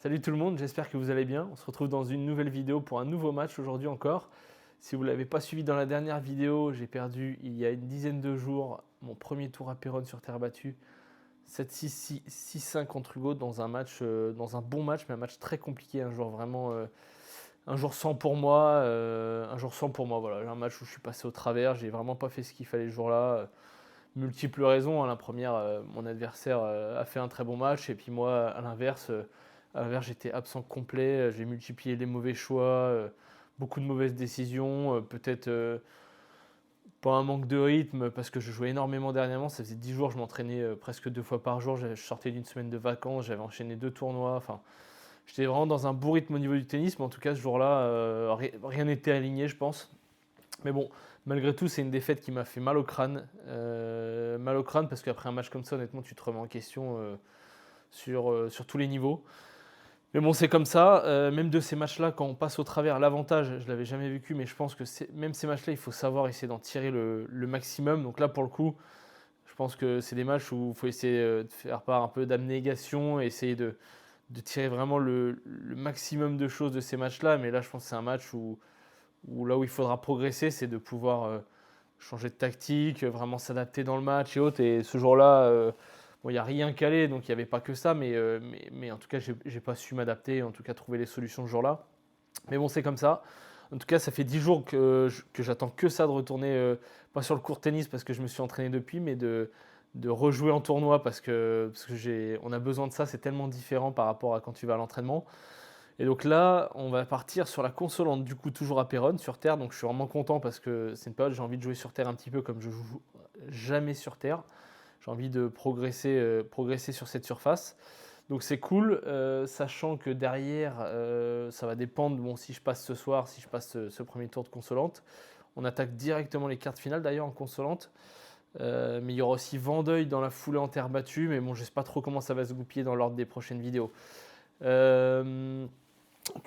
Salut tout le monde, j'espère que vous allez bien. On se retrouve dans une nouvelle vidéo pour un nouveau match aujourd'hui encore. Si vous ne l'avez pas suivi dans la dernière vidéo, j'ai perdu il y a une dizaine de jours mon premier tour à Péronne sur terre battue. 7-6, 6-5 contre Hugo dans un match, dans un bon match, mais un match très compliqué, un jour vraiment, un jour sans pour moi, voilà, un match où je suis passé au travers, j'ai vraiment pas fait ce qu'il fallait ce jour-là. Multiples raisons, hein. La première, mon adversaire a fait un très bon match, et puis moi, à l'inverse, j'étais absent complet, j'ai multiplié les mauvais choix, beaucoup de mauvaises décisions, peut-être pas un manque de rythme parce que je jouais énormément dernièrement, ça faisait 10 jours, je m'entraînais presque 2 fois par jour, je sortais d'une semaine de vacances, j'avais enchaîné 2 tournois, enfin j'étais vraiment dans un bon rythme au niveau du tennis, mais en tout cas ce jour-là, rien n'était aligné je pense. Mais bon, malgré tout, c'est une défaite qui m'a fait mal au crâne. Mal au crâne parce qu'après un match comme ça, honnêtement, tu te remets en question sur tous les niveaux. Mais bon, c'est comme ça. Même de ces matchs-là, quand on passe au travers, l'avantage, je ne l'avais jamais vécu, mais je pense que même ces matchs-là, il faut savoir essayer d'en tirer le maximum. Donc là, pour le coup, je pense que c'est des matchs où il faut essayer de faire part un peu d'abnégation, essayer de tirer vraiment le maximum de choses de ces matchs-là. Mais là, je pense que c'est un match où là où il faudra progresser, c'est de pouvoir changer de tactique, vraiment s'adapter dans le match et autres. Et ce jour-là, bon, il n'y a rien calé, donc il n'y avait pas que ça, mais en tout cas, je n'ai pas su m'adapter, en tout cas trouver les solutions ce jour-là. Mais bon, c'est comme ça. En tout cas, ça fait 10 jours que j'attends que ça de retourner, pas sur le court tennis parce que je me suis entraîné depuis, mais de rejouer en tournoi parce que on a besoin de ça, c'est tellement différent par rapport à quand tu vas à l'entraînement. Et donc là, on va partir sur la consolante, du coup, toujours à Péronne, sur terre. Donc je suis vraiment content parce que c'est une période où j'ai envie de jouer sur terre un petit peu comme je joue jamais sur terre. J'ai envie de progresser sur cette surface. Donc c'est cool, sachant que derrière, ça va dépendre bon, si je passe ce soir, si je passe ce premier tour de consolante. On attaque directement les quarts de finale d'ailleurs en consolante. Mais il y aura aussi Vandeuil dans la foulée en terre battue. Mais bon, je ne sais pas trop comment ça va se goupiller dans l'ordre des prochaines vidéos. Que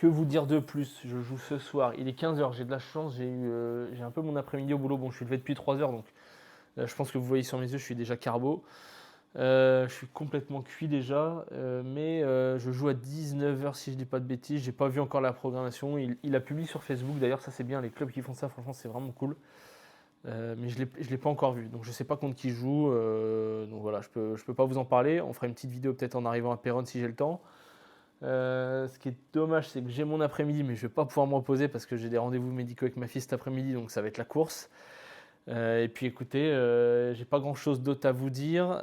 vous dire de plus? Je joue ce soir, il est 15h, j'ai de la chance, j'ai un peu mon après-midi au boulot. Bon, je suis levé depuis 3h, donc je pense que vous voyez sur mes yeux, je suis déjà carbo. Je suis complètement cuit déjà, mais je joue à 19h si je dis pas de bêtises. J'ai pas vu encore la programmation. Il a publié sur Facebook, d'ailleurs, ça c'est bien. Les clubs qui font ça, franchement, c'est vraiment cool. Mais je l'ai pas encore vu, donc je sais pas contre qui je joue. Donc voilà, je peux pas vous en parler. On fera une petite vidéo peut-être en arrivant à Péronne si j'ai le temps. Ce qui est dommage, c'est que j'ai mon après-midi, mais je ne vais pas pouvoir me reposer parce que j'ai des rendez-vous médicaux avec ma fille cet après-midi, donc ça va être la course. Et puis écoutez, j'ai pas grand-chose d'autre à vous dire.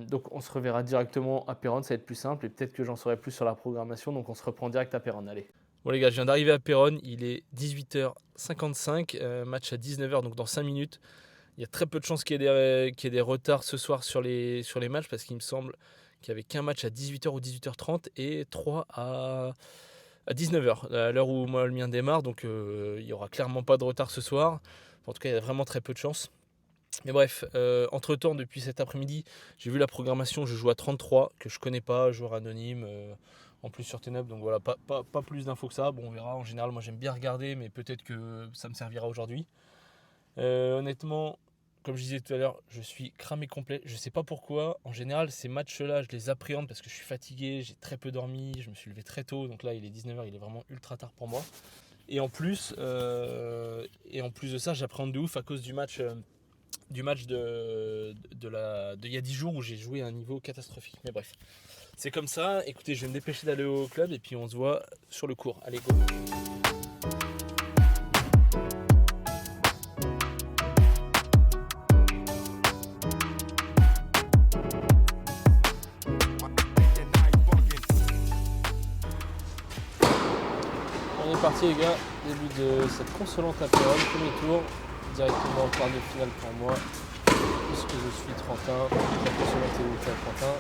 Donc on se reverra directement à Péronne, ça va être plus simple, et peut-être que j'en saurai plus sur la programmation, donc on se reprend direct à Péronne. Allez. Bon les gars, je viens d'arriver à Péronne, il est 18h55, match à 19h, donc dans 5 minutes. Il y a très peu de chances qu'il y ait des retards ce soir sur les matchs parce qu'il me semble qu'il n'y avait qu'un match à 18h ou 18h30 et 3 à 19h, à l'heure où moi le mien démarre. Donc il n'y aura clairement pas de retard ce soir. En tout cas, il y a vraiment très peu de chances. Mais bref, entre-temps, depuis cet après-midi, j'ai vu la programmation. Je joue à 33, que je ne connais pas, joueur anonyme, en plus sur Teneb. Donc voilà, pas plus d'infos que ça. Bon, on verra. En général, moi j'aime bien regarder, mais peut-être que ça me servira aujourd'hui. Honnêtement, comme je disais tout à l'heure, je suis cramé complet. Je ne sais pas pourquoi. En général, ces matchs-là, je les appréhende parce que je suis fatigué, j'ai très peu dormi, je me suis levé très tôt. Donc là, il est 19h, il est vraiment ultra tard pour moi. Et en plus de ça, j'appréhende de ouf à cause du match d'il y a 10 jours où j'ai joué à un niveau catastrophique. Mais bref, c'est comme ça. Écoutez, je vais me dépêcher d'aller au club et puis on se voit sur le court. Allez, go! On est parti les gars, début de cette consolante à Péronne, premier tour, directement en quart de finale pour moi, puisque je suis Trentin, la consolante est limitée à Trentin.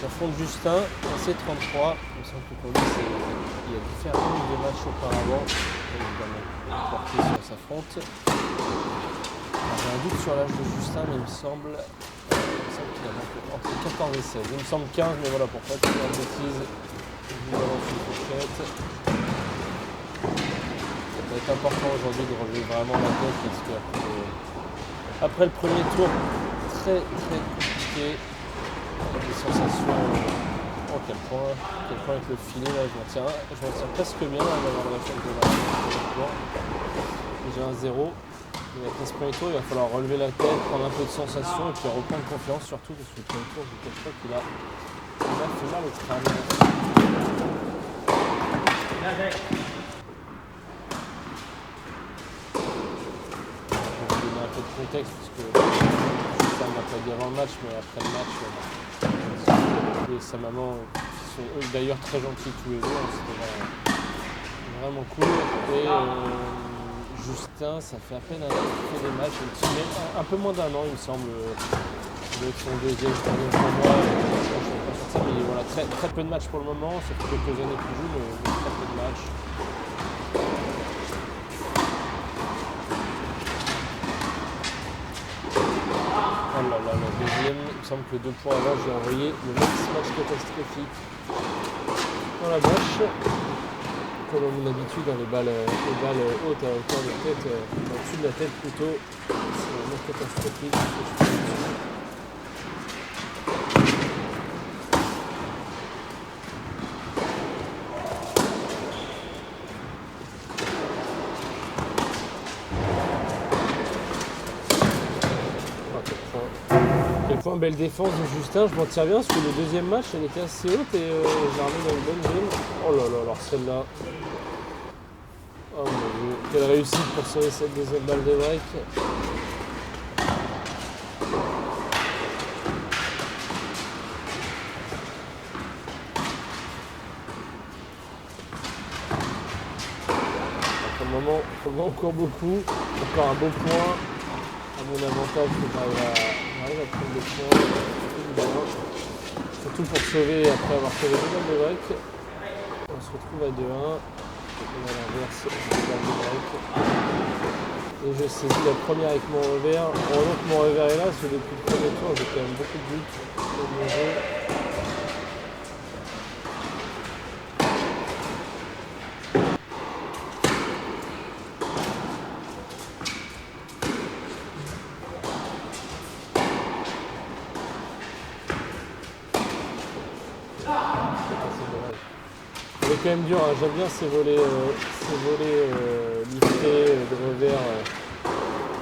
J'affronte Justin, c'est 33, il me semble que pour lui il a dû faire un ou deux matchs auparavant, évidemment porté si on s'affronte. J'ai un doute sur l'âge de Justin, mais il me semble qu'il a entre 14 et 16, il me semble 15, mais voilà, pour pas te faire de bêtises, je vous balance une fourchette. Ça va être important aujourd'hui de relever vraiment la tête parce que après le premier tour très très compliqué, avec des sensations Oh, quel point avec le filet, là, je m'en tire presque bien là, d'avoir la chance de voir. Déjà 1-0. Il va ce premier tour, il va falloir relever la tête, prendre un peu de sensation et puis reprendre confiance surtout parce que le premier tour, je ne cache pas qu'il a fait mal au crâne. Je vais donner un peu de contexte parce que ça ne m'a pas dit avant le match, mais après le match, et sa maman, qui sont d'ailleurs très gentils tous les deux, hein, c'était vraiment cool. Et Justin, ça fait à peine un an qu'il fait des matchs, un peu moins d'un an il me semble, de son deuxième, troisième tournoi, mais voilà, très peu de matchs pour le moment, ça fait quelques années qu'il joue, mais très peu de matchs. Oh là là, la deuxième, il me semble que 2 points avant, j'ai envoyé le match catastrophique dans la bâche. Comme à mon habitude, dans les balles hautes à hauteur de tête, au-dessus de la tête plutôt, c'est vraiment catastrophique. Quel point belle défense de Justin, je m'en tire bien parce que le deuxième match elle était assez haute et j'ai remis dans une bonne zone. Oh là là, alors celle-là. Oh mon dieu, quelle réussite pour sauver cette deuxième balle de break. Pour le moment, on court beaucoup. Encore un beau point. À mon avantage, j'arrive à prendre des points. Surtout pour sauver après avoir fait les 2 balles de break. On se retrouve à 2-1. On a l'inverse des balles de break. Et je saisis la première avec mon revers. Heureusement que mon revers est là, parce que depuis le premier tour, j'ai quand même beaucoup de buts dans mon jeu. C'est quand même dur, hein. J'aime bien ces volets liftés de revers.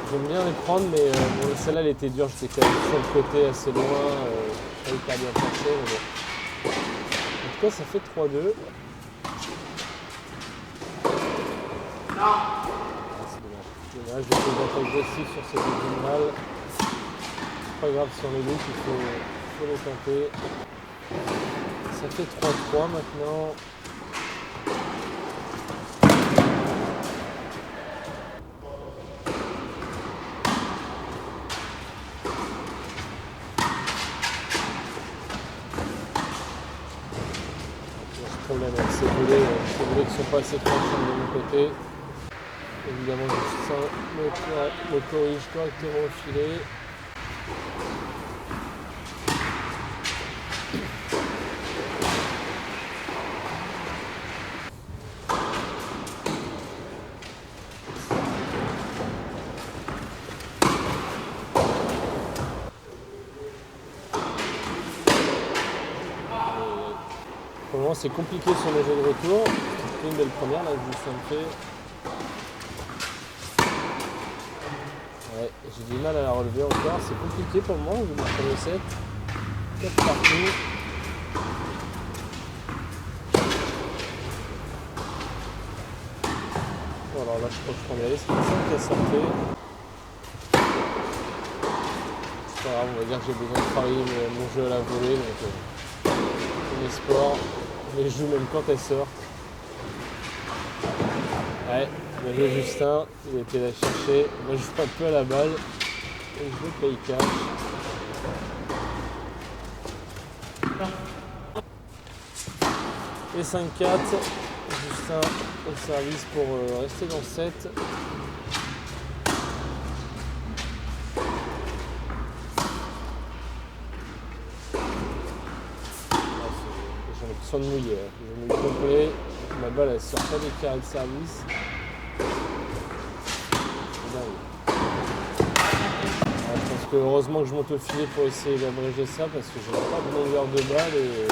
J'aime bien les prendre, mais bon, celle-là elle était dure, j'étais quand même sur le côté assez loin, je pas hyper bien placé. Mais bon. En tout cas, ça fait 3-2. Ah, c'est dommage, je vais être agressif sur cette deuxième balle. C'est pas grave si on les loupe, il faut les tenter. Ça fait 3-3 maintenant. Problème avec ces volets qui ne sont pas assez tranquilles de mon côté. Évidemment, Justin me corrige correctement au filet. Pour le moment, c'est compliqué sur les jeux de retour. C'est une belle première, là, Justin me fait. Ouais, j'ai du mal à la relever encore. C'est compliqué pour moi, je vais marquer le 7. 4 partout. Bon, alors là, je crois que je prends y aller. C'est 5 qui a sorti. C'est pas grave, on va dire que j'ai besoin de travailler mon jeu à la volée. Donc, mes sports, je les joue même quand elles sortent. Ouais, bien joué Justin, il a été la chercher. Moi je joue pas peu à la balle et je veux play cash. Et 5-4, Justin au service pour rester dans le 7. J'en ai besoin de mouiller, je mouille complet. Ma balle elle sort pas des carrés de service. Je pense que heureusement que je monte au filet pour essayer d'abréger ça parce que j'ai pas de longueur de balle et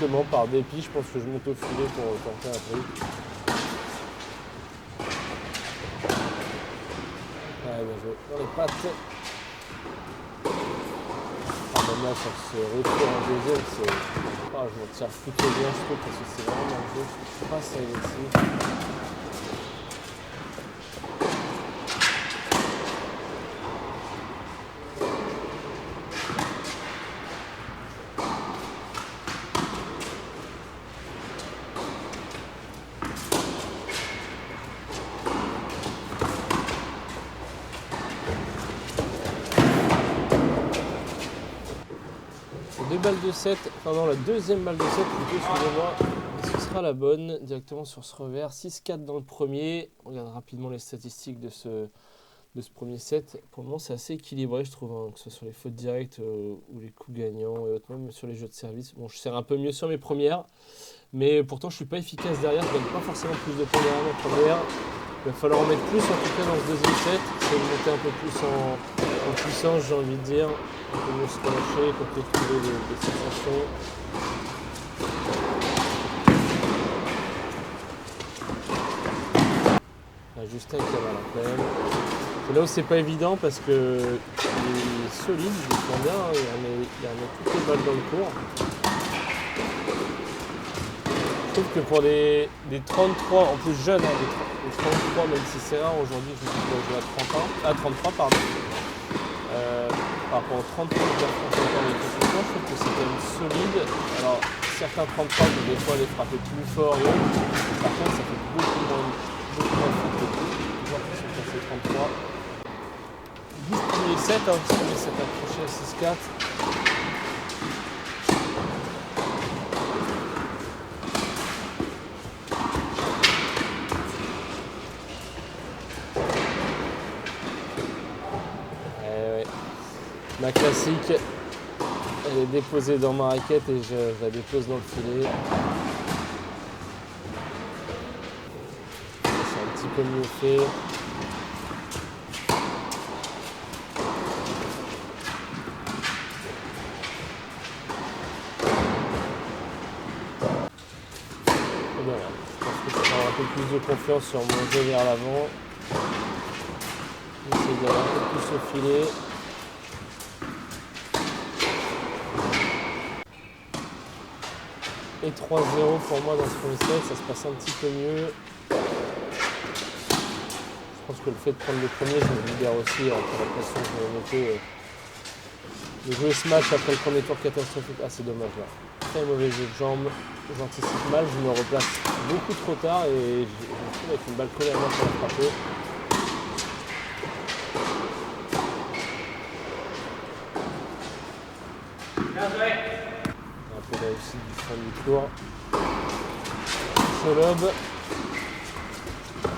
justement par dépit, je pense que je monte au filet pour tenter un truc. Ouais, bien joué. Dans les pattes. Ah, même là, sur ce retour en deuxième, c'est... Ah, je m'en tire plutôt bien, je trouve, parce que c'est vraiment un jeu. Je sais pas si elle est ici. Deux balles de 7, pardon, la deuxième balle de 7 plutôt, excusez-moi. Et ce sera la bonne, directement sur ce revers. 6-4 dans le premier. On regarde rapidement les statistiques de ce premier set. Pour le moment, c'est assez équilibré, je trouve, hein, que ce soit sur les fautes directes ou les coups gagnants, et autres, même sur les jeux de service. Bon, je sers un peu mieux sur mes premières, mais pourtant, je ne suis pas efficace derrière. Je ne gagne pas forcément plus de points derrière ma première. Il va falloir en mettre plus, en tout cas, dans ce deuxième set. C'est de monter un peu plus en puissance, j'ai envie de dire. Un peu mieux se relâcher, qu'on peut trouver des sensations. Justin qui a mal quand même. C'est là où c'est pas évident parce que il est solide, il défend bien, il remet toutes les balles dans le cours. Je trouve que pour des 33, en plus jeunes, hein, des 33, même si c'est rare aujourd'hui, je me suis joué à 33, pardon. Par rapport aux 33 que j'ai affronté dans les précédents, je trouve que c'est quand même solide. Alors, certains 33, des fois les frapper plus fort et autres. Par contre, ça fait beaucoup moins de frappe que tout. On voit qu'ils sont passés 33. 10 premiers 7, hein, premier 7 accroché à 6-4. Ma classique, elle est déposée dans ma raquette et je la dépose dans le filet. C'est un petit peu mieux fait. Et bien, je pense que ça prend un peu plus de confiance sur mon jeu vers l'avant. J'essaie d'aller un peu plus au filet. Et 3-0 pour moi dans ce premier set, ça se passe un petit peu mieux. Je pense que le fait de prendre le premier, je me libère aussi entre la pression que je vais mettre de jouer ce match après le premier tour catastrophique. Ah, c'est dommage là. Très mauvais jeu de jambes, j'anticipe mal, je me replace beaucoup trop tard et je me trouve avec une balle collée à moi pour la frapper. Un peu réussi du fin du tour. Ce lob.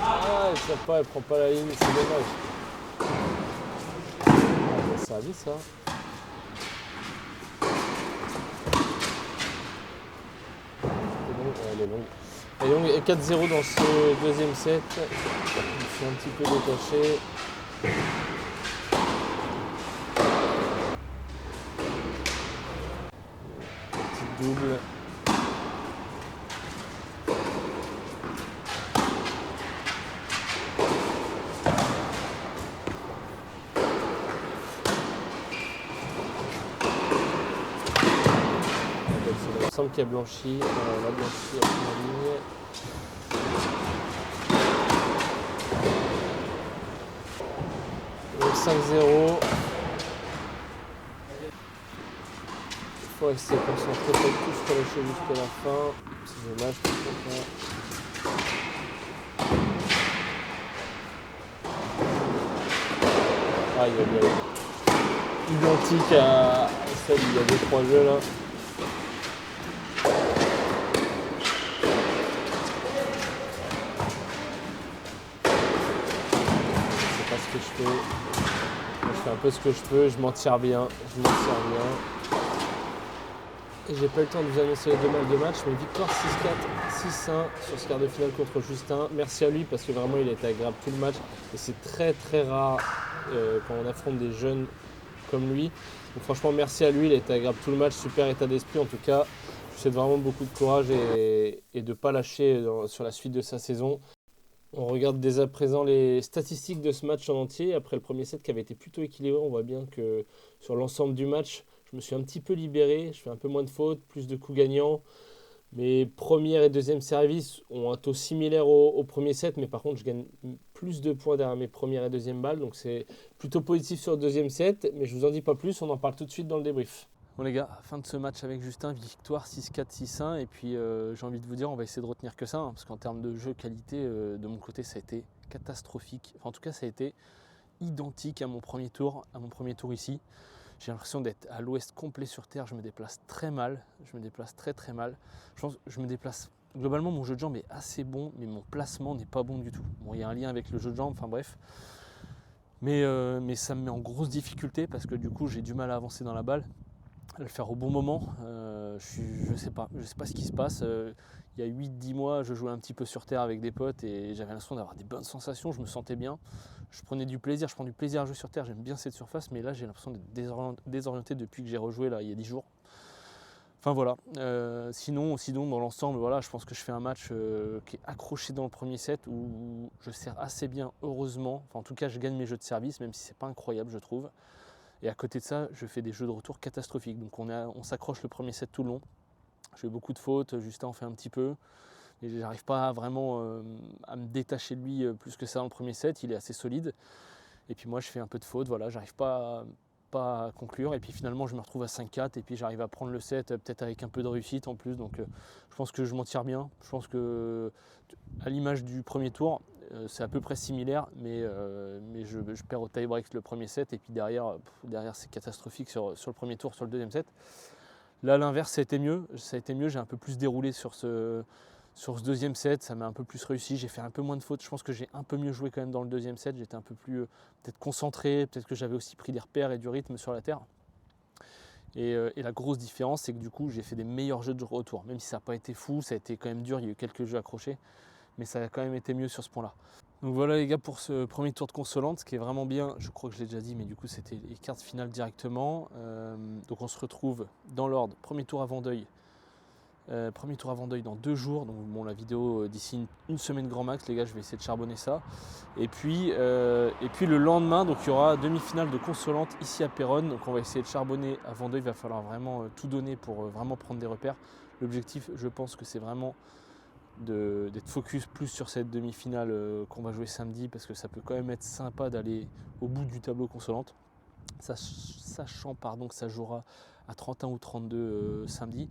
Ah, elle tire pas, elle prend pas la ligne, c'est dommage. Ah, ça a dit ça. Elle est longue. Elle est longue. Et 4-0 dans ce deuxième set. Je suis un petit peu détaché. Petite double. Il me semble qu'il y a blanchi. On a blanchi à la ligne. Donc 5-0. Il faut rester concentré, pas tous relâcher jusqu'à la fin. C'est dommage, par contre. Ah, il y a bien identique à celle il y a 2-3 jeux là. Que je fais. Moi, je fais un peu ce que je peux, je m'en tire bien, Et j'ai pas eu le temps de vous annoncer les deux balles de match, mais victoire 6-4, 6-1 sur ce quart de finale contre Justin. Merci à lui parce que vraiment il a été agréable tout le match et c'est très très rare quand on affronte des jeunes comme lui. Donc franchement merci à lui, il a été agréable tout le match, super état d'esprit en tout cas. lui souhaite vraiment beaucoup de courage et de ne pas lâcher sur la suite de sa saison. On regarde dès à présent les statistiques de ce match en entier. Après le premier set qui avait été plutôt équilibré, on voit bien que sur l'ensemble du match, je me suis un petit peu libéré. Je fais un peu moins de fautes, plus de coups gagnants. Mes premières et deuxième services ont un taux similaire au premier set, mais par contre, je gagne plus de points derrière mes premières et deuxième balles. Donc c'est plutôt positif sur le deuxième set, mais je vous en dis pas plus, on en parle tout de suite dans le débrief. Bon les gars, fin de ce match avec Justin, victoire 6-4, 6-1 et puis j'ai envie de vous dire, on va essayer de retenir que ça, hein, parce qu'en termes de jeu qualité, de mon côté ça a été catastrophique. Enfin, en tout cas ça a été identique à mon premier tour ici. J'ai l'impression d'être à l'ouest complet sur terre, je me déplace très mal, je me déplace très mal. Je pense que je me déplace, globalement mon jeu de jambes est assez bon, mais mon placement n'est pas bon du tout. Bon, il y a un lien avec le jeu de jambes, enfin bref. Mais ça me met en grosse difficulté parce que du coup j'ai du mal à avancer dans la balle, à le faire au bon moment. Je sais pas ce qui se passe. Il y a 8-10 mois, je jouais un petit peu sur terre avec des potes et j'avais l'impression d'avoir des bonnes sensations, je me sentais bien. Je prends du plaisir à jouer sur terre, j'aime bien cette surface, mais là j'ai l'impression d'être désorienté depuis que j'ai rejoué là, il y a 10 jours. Enfin voilà, sinon dans l'ensemble, voilà, je pense que je fais un match qui est accroché dans le premier set où je sers assez bien, heureusement. Enfin, en tout cas, je gagne mes jeux de service, même si c'est pas incroyable, je trouve. Et à côté de ça, je fais des jeux de retour catastrophiques. Donc on s'accroche le premier set tout le long. Je fais beaucoup de fautes, Justin en fait un petit peu. Et j'arrive pas vraiment à me détacher de lui plus que ça dans le premier set. Il est assez solide. Et puis moi, je fais un peu de fautes. Voilà, j'arrive pas à conclure. Et puis finalement, je me retrouve à 5-4. Et puis j'arrive à prendre le set, peut-être avec un peu de réussite en plus. Donc je pense que je m'en tire bien. Je pense que, à l'image du premier tour, c'est à peu près similaire, mais je perds au tie-break le premier set et puis derrière c'est catastrophique sur le premier tour, sur le deuxième set. Là, l'inverse, ça a été mieux, j'ai un peu plus déroulé sur ce deuxième set, ça m'a un peu plus réussi, j'ai fait un peu moins de fautes, je pense que j'ai un peu mieux joué quand même dans le deuxième set, j'étais un peu plus peut-être concentré, peut-être que j'avais aussi pris des repères et du rythme sur la terre. Et la grosse différence, c'est que du coup, j'ai fait des meilleurs jeux de retour, même si ça n'a pas été fou, ça a été quand même dur, il y a eu quelques jeux accrochés. Mais ça a quand même été mieux sur ce point-là. Donc voilà les gars pour ce premier tour de consolante, ce qui est vraiment bien, je crois que je l'ai déjà dit, mais du coup c'était les quarts de finale directement. Donc on se retrouve dans l'ordre, premier tour à Vendeuil dans 2 jours. Donc bon, la vidéo d'ici une semaine grand max, les gars, je vais essayer de charbonner ça. Et puis le lendemain, donc il y aura demi-finale de consolante ici à Péronne. Donc on va essayer de charbonner à Vendeuil, il va falloir vraiment tout donner pour vraiment prendre des repères. L'objectif, je pense que c'est vraiment d'être focus plus sur cette demi-finale qu'on va jouer samedi, parce que ça peut quand même être sympa d'aller au bout du tableau consolante, sachant que ça jouera à 31 ou 32 samedi.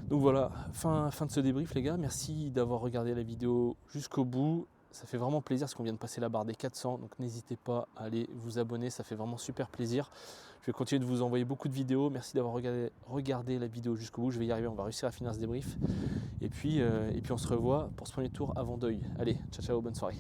Donc voilà, fin de ce débrief les gars, merci d'avoir regardé la vidéo jusqu'au bout, ça fait vraiment plaisir parce qu'on vient de passer la barre des 400, donc n'hésitez pas à aller vous abonner, ça fait vraiment super plaisir. Je vais continuer de vous envoyer beaucoup de vidéos, merci d'avoir regardé la vidéo jusqu'au bout, je vais y arriver, on va réussir à finir ce débrief. Et puis on se revoit pour ce premier tour à Vendeuil. Allez, ciao ciao, bonne soirée.